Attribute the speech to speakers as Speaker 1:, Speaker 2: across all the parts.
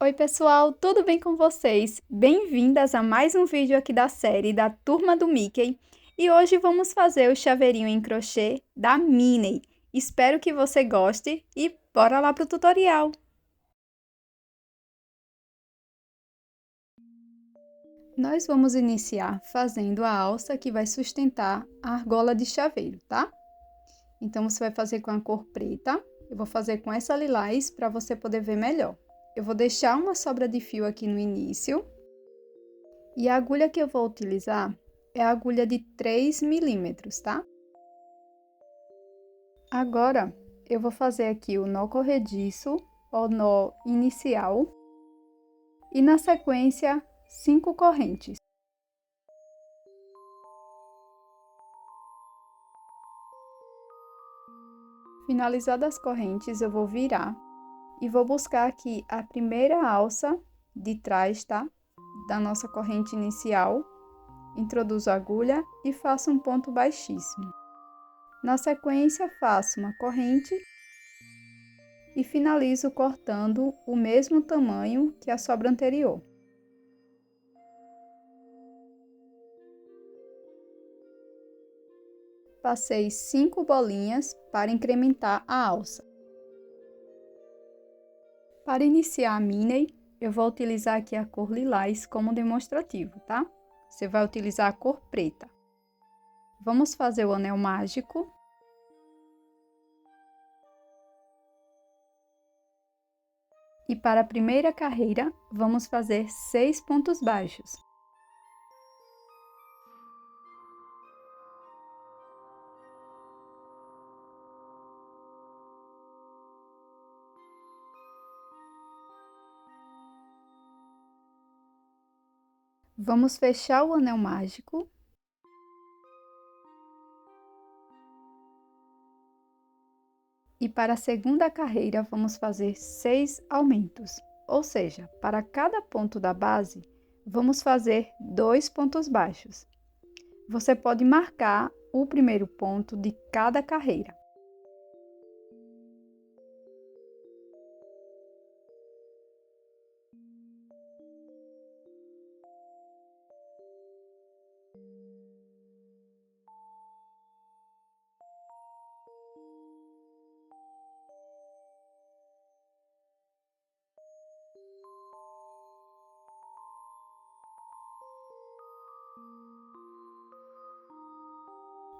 Speaker 1: Oi pessoal, tudo bem com vocês? Bem-vindas a mais um vídeo aqui da série da Turma do Mickey. E hoje vamos fazer o chaveirinho em crochê da Minnie. Espero que você goste e bora lá pro tutorial! Nós vamos iniciar fazendo a alça que vai sustentar a argola de chaveiro, tá? Então, você vai fazer com a cor preta. Eu vou fazer com essa lilás para você poder ver melhor. Eu vou deixar uma sobra de fio aqui no início. E a agulha que eu vou utilizar é a agulha de 3 milímetros, tá? Agora, eu vou fazer aqui o nó corrediço, o nó inicial. E na sequência, 5 correntes. Finalizadas as correntes, eu vou virar e vou buscar aqui a primeira alça de trás, tá? Da nossa corrente inicial. Introduzo a agulha e faço um ponto baixíssimo. Na sequência, faço uma corrente e finalizo cortando o mesmo tamanho que a sobra anterior. Passei 5 bolinhas para incrementar a alça. Para iniciar a Minnie, eu vou utilizar aqui a cor lilás como demonstrativo, tá? Você vai utilizar a cor preta. Vamos fazer o anel mágico. E para a primeira carreira, vamos fazer 6 pontos baixos. Vamos fechar o anel mágico. E para a segunda carreira, vamos fazer 6 aumentos. Ou seja, para cada ponto da base, vamos fazer 2 pontos baixos. Você pode marcar o primeiro ponto de cada carreira.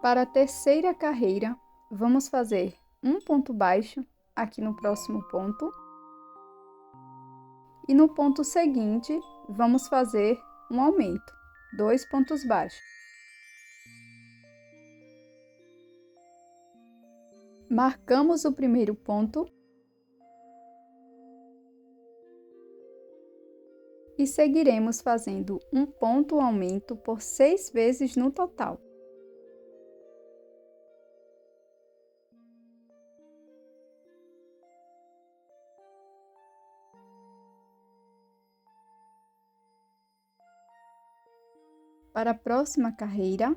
Speaker 1: Para a terceira carreira, vamos fazer um ponto baixo aqui no próximo ponto. E no ponto seguinte, vamos fazer um aumento, 2 pontos baixos. Marcamos o primeiro ponto. E seguiremos fazendo um ponto aumento por 6 vezes no total. Para a próxima carreira,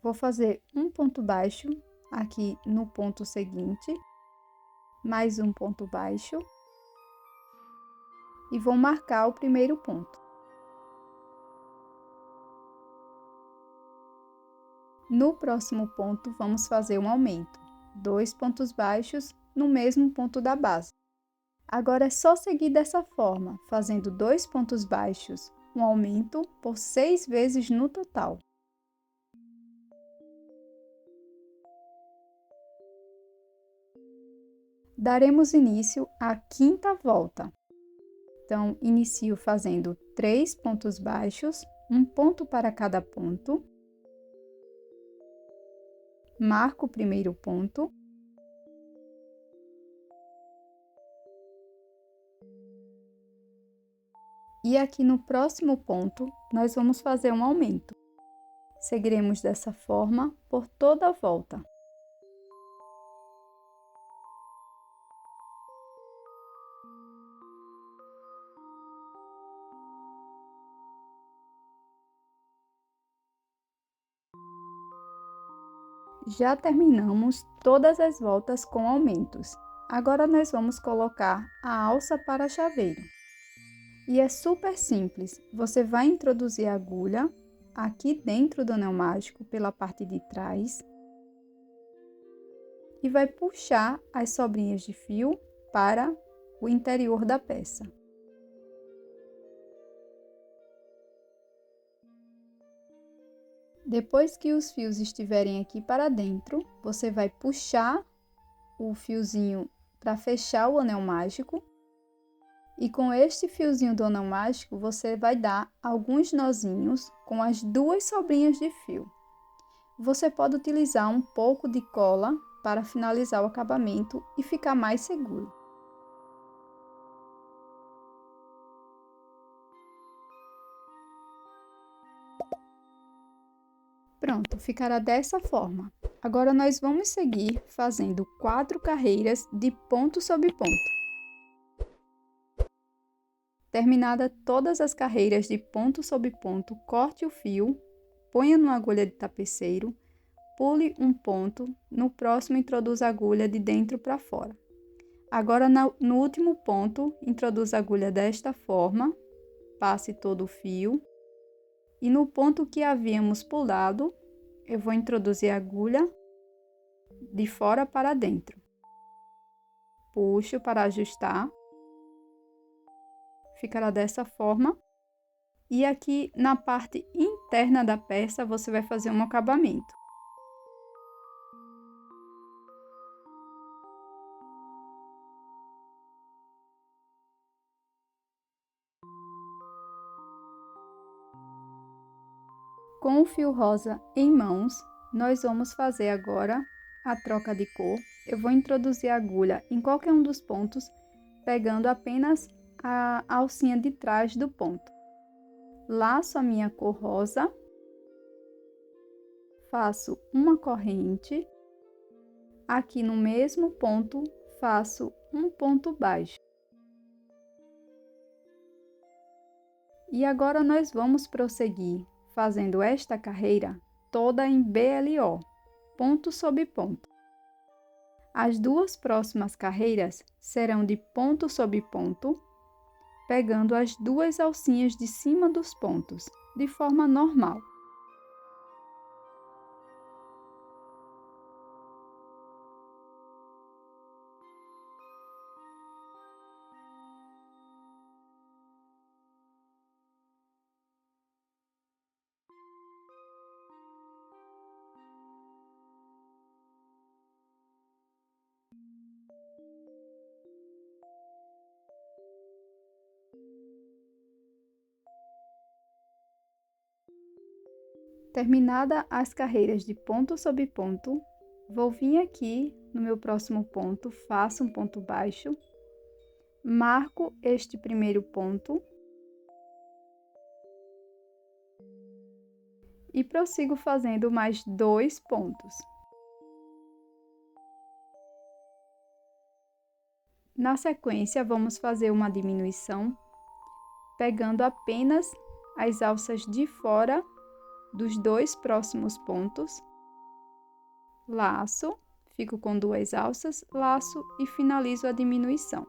Speaker 1: vou fazer um ponto baixo aqui no ponto seguinte, mais um ponto baixo, e vou marcar o primeiro ponto. No próximo ponto, vamos fazer um aumento, 2 pontos baixos no mesmo ponto da base. Agora é só seguir dessa forma, fazendo 2 pontos baixos, um aumento por 6 vezes no total. Daremos início à quinta volta. Então, inicio fazendo 3 pontos baixos, um ponto para cada ponto. Marco o primeiro ponto. E aqui no próximo ponto, nós vamos fazer um aumento. Seguiremos dessa forma por toda a volta. Já terminamos todas as voltas com aumentos. Agora nós vamos colocar a alça para chaveiro. E é super simples, você vai introduzir a agulha aqui dentro do anel mágico pela parte de trás e vai puxar as sobrinhas de fio para o interior da peça. Depois que os fios estiverem aqui para dentro, você vai puxar o fiozinho para fechar o anel mágico. E com este fiozinho do anel mágico, você vai dar alguns nozinhos com as duas sobrinhas de fio. Você pode utilizar um pouco de cola para finalizar o acabamento e ficar mais seguro. Pronto, ficará dessa forma. Agora nós vamos seguir fazendo 4 carreiras de ponto sobre ponto. Terminada todas as carreiras de ponto sobre ponto, corte o fio, ponha numa agulha de tapeceiro, pule um ponto, no próximo introduza a agulha de dentro para fora. Agora no último ponto, introduza a agulha desta forma, passe todo o fio. E no ponto que havíamos pulado, eu vou introduzir a agulha de fora para dentro. Puxo para ajustar. Ficará dessa forma. E aqui na parte interna da peça, você vai fazer um acabamento. Com o fio rosa em mãos, nós vamos fazer agora a troca de cor. Eu vou introduzir a agulha em qualquer um dos pontos, pegando apenas a alcinha de trás do ponto. Laço a minha cor rosa, faço uma corrente, aqui no mesmo ponto faço um ponto baixo. E agora nós vamos prosseguir fazendo esta carreira toda em BLO, ponto sobre ponto. As duas próximas carreiras serão de ponto sobre ponto, pegando as duas alcinhas de cima dos pontos, de forma normal. Terminada as carreiras de ponto sobre ponto, vou vir aqui no meu próximo ponto, faço um ponto baixo, marco este primeiro ponto e prossigo fazendo mais 2 pontos. Na sequência, vamos fazer uma diminuição, pegando apenas as alças de fora dos 2 próximos pontos, laço, fico com 2 alças, laço e finalizo a diminuição.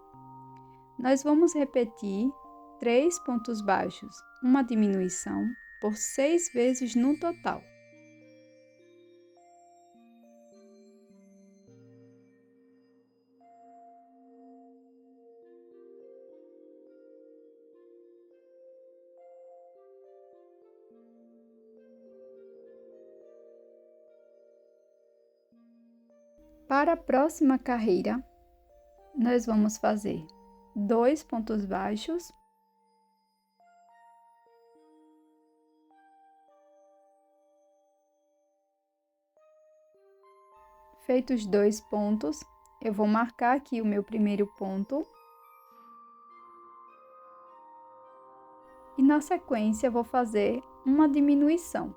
Speaker 1: Nós vamos repetir 3 pontos baixos, uma diminuição, por 6 vezes no total. Para a próxima carreira, nós vamos fazer 2 pontos baixos, feitos 2 pontos, eu vou marcar aqui o meu primeiro ponto e na sequência vou fazer uma diminuição.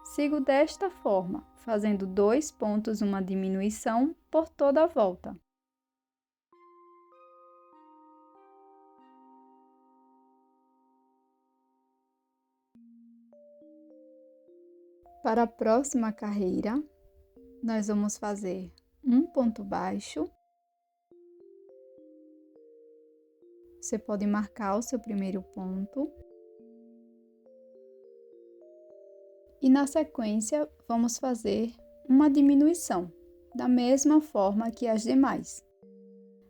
Speaker 1: Sigo desta forma, fazendo 2 pontos, uma diminuição por toda a volta. Para a próxima carreira, nós vamos fazer um ponto baixo. Você pode marcar o seu primeiro ponto. E na sequência, vamos fazer uma diminuição, da mesma forma que as demais.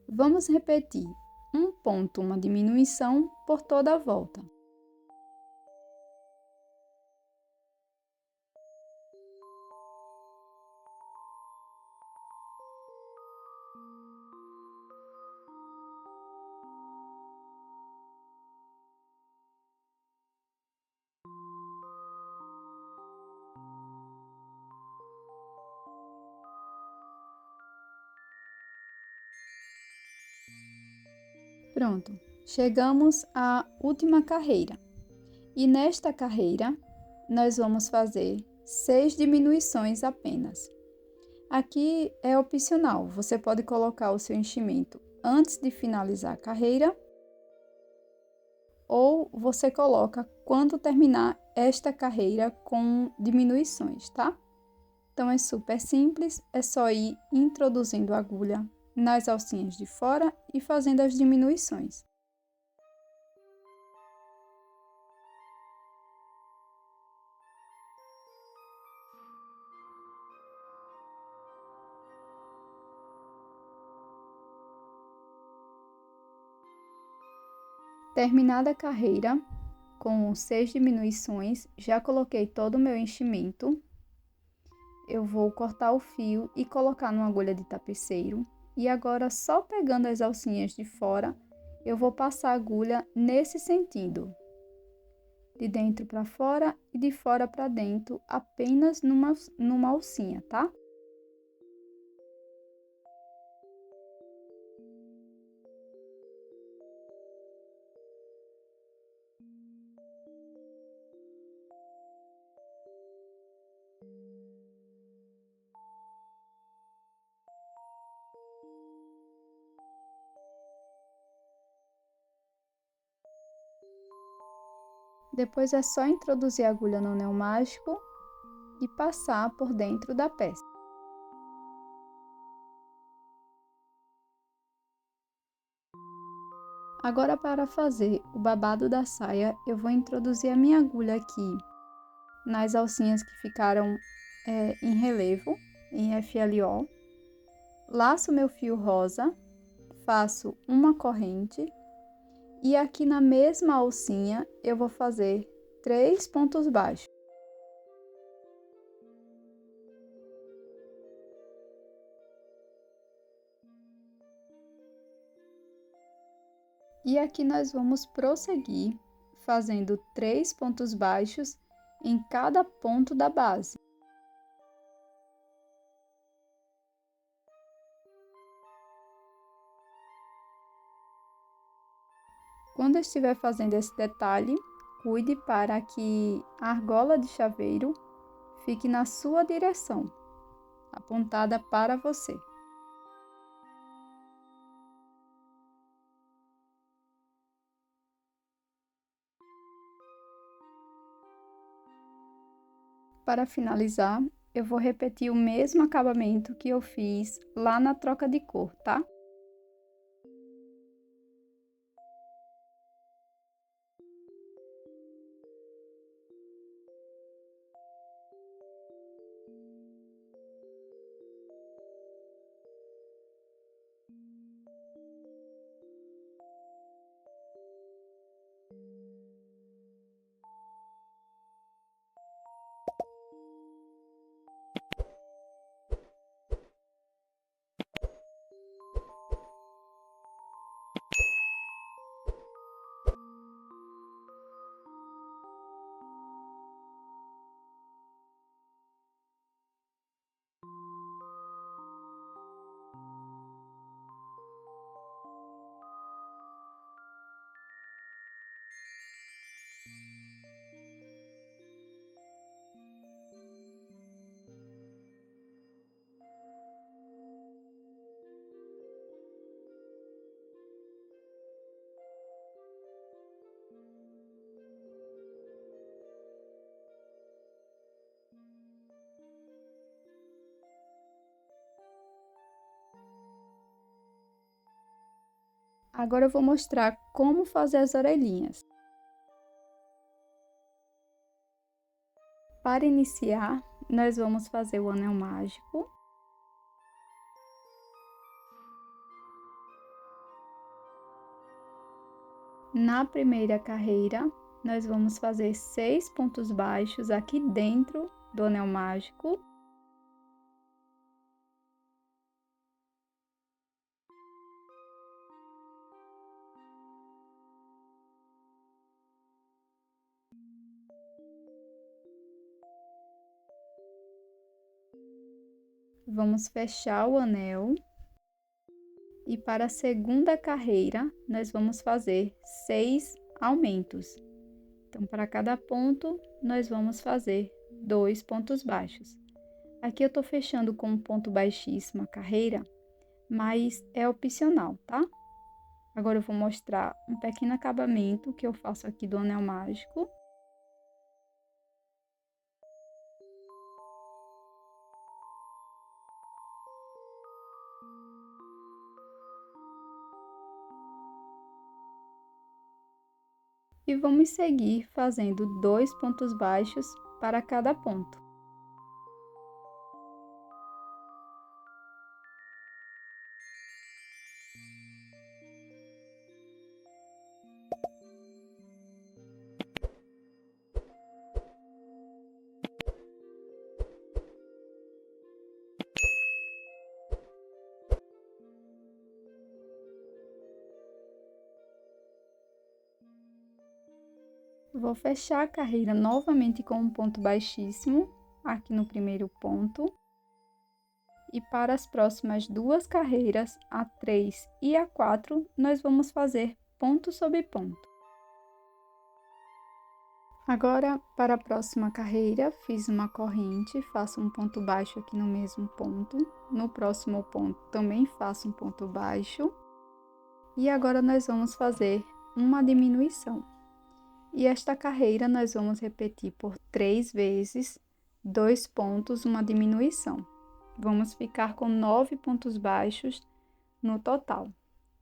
Speaker 1: Vamos repetir um ponto, uma diminuição por toda a volta. Pronto, chegamos à última carreira. E nesta carreira, nós vamos fazer 6 diminuições apenas. Aqui é opcional, você pode colocar o seu enchimento antes de finalizar a carreira ou você coloca quando terminar esta carreira com diminuições, tá? Então é super simples, é só ir introduzindo a agulha nas alcinhas de fora e fazendo as diminuições. Terminada a carreira, com 6 diminuições, já coloquei todo o meu enchimento. Eu vou cortar o fio e colocar numa agulha de tapeceiro. E agora, só pegando as alcinhas de fora, eu vou passar a agulha nesse sentido. De dentro para fora e de fora para dentro, apenas numa alcinha, tá? Depois é só introduzir a agulha no pneumático e passar por dentro da peça. Agora, para fazer o babado da saia, eu vou introduzir a minha agulha aqui nas alcinhas que ficaram em relevo, em FLO. Laço meu fio rosa, faço uma corrente e aqui na mesma alcinha eu vou fazer 3 pontos baixos. E aqui nós vamos prosseguir fazendo 3 pontos baixos em cada ponto da base. Quando estiver fazendo esse detalhe, cuide para que a argola de chaveiro fique na sua direção, apontada para você. Para finalizar, eu vou repetir o mesmo acabamento que eu fiz lá na troca de cor, tá? Agora eu vou mostrar como fazer as orelhinhas. Para iniciar, nós vamos fazer o anel mágico. Na primeira carreira, nós vamos fazer 6 pontos baixos aqui dentro do anel mágico. Vamos fechar o anel. E para a segunda carreira, nós vamos fazer 6 aumentos. Então, para cada ponto, nós vamos fazer 2 pontos baixos. Aqui eu tô fechando com um ponto baixíssimo a carreira, mas é opcional, tá? Agora eu vou mostrar um pequeno acabamento que eu faço aqui do anel mágico. E vamos seguir fazendo 2 pontos baixos para cada ponto. Vou fechar a carreira novamente com um ponto baixíssimo, aqui no primeiro ponto. E para as próximas 2 carreiras, a 3 e a 4, nós vamos fazer ponto sobre ponto. Agora, para a próxima carreira, fiz uma corrente, faço um ponto baixo aqui no mesmo ponto. No próximo ponto, também faço um ponto baixo. E agora, nós vamos fazer uma diminuição. E esta carreira, nós vamos repetir por 3 vezes, 2 pontos, uma diminuição. Vamos ficar com 9 pontos baixos no total.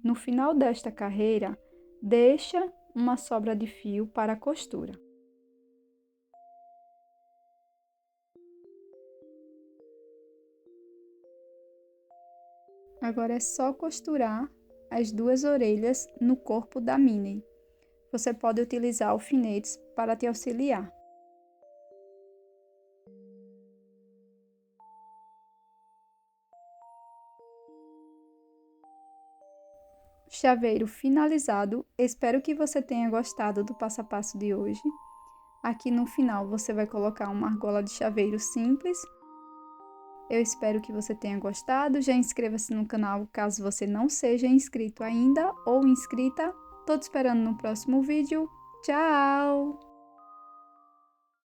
Speaker 1: No final desta carreira, deixa uma sobra de fio para a costura. Agora é só costurar as 2 orelhas no corpo da Minnie. Você pode utilizar alfinetes para te auxiliar. Chaveiro finalizado. Espero que você tenha gostado do passo a passo de hoje. Aqui no final você vai colocar uma argola de chaveiro simples. Eu espero que você tenha gostado. Já inscreva-se no canal caso você não seja inscrito ainda ou inscrita. Tô te esperando no próximo vídeo. Tchau!